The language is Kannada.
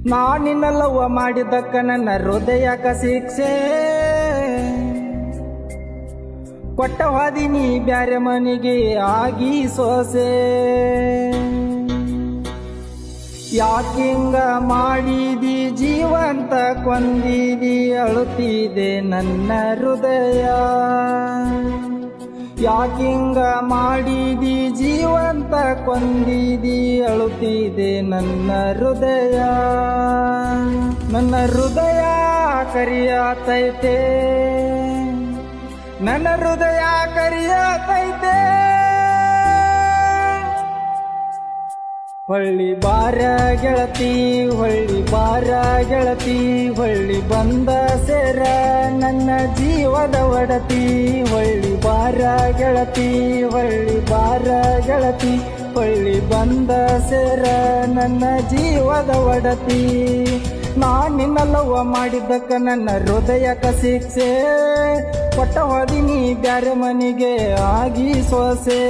ನಾ ನಿನ್ನ ಲವ್ವ ಮಾಡಿದ್ದಕ್ಕ ನನ್ನ ಹೃದಯಕ ಶಿಕ್ಷೆ ಕೊಟ್ಟ ಹಾದಿನಿ ಬ್ಯಾರೆ ಮನೆಗೆ ಆಗಿ ಸೊಸೆ ಯಾಕಿಂಗ ಮಾಡಿದಿ ಜೀವಂತ ಕೊಂದಿದಿ ಅಳುತ್ತಿದೆ ನನ್ನ ಹೃದಯ ಯಾಕಿಂಗ ಮಾಡಿದಿ ಜೀವಂತ ಕೊಂದಿದಿ ಅಳುತ್ತಿದೆ ನನ್ನ ಹೃದಯ ಕರಿಯತೈತೆ ನನ್ನ ಹೃದಯ ಕರಿಯತೈತೆ ಹೊಳ್ಳಿ ಬಾರ ಗೆಳತಿ ಹೊಳ್ಳಿ ಬಾರ ಗೆಳತಿ ಹೊಳ್ಳಿ ಬಂದ ಸೇರ ನನ್ನ ಜೀವದ ಒಡತಿ ಹೊಳ್ಳಿ ಬಾರ ಗೆಳತಿ ಹೊಳ್ಳಿ ಬಾರ ಗೆಳತಿ ಹೊಳ್ಳಿ ಬಂದ ಸೇರ ನನ್ನ ಜೀವದ ಒಡತಿ ನಾ ನಿನ್ನ ಲವ್ವ ಮಾಡಿದ್ದಕ್ಕ ನನ್ನ ಹೃದಯಕ ಶಿಕ್ಷೆ ಕೊಟ್ಟ ಹೋದಿನಿ ಬ್ಯಾರೆ ಮನೆಗೆ ಆಗಿ ಸೊಸೆ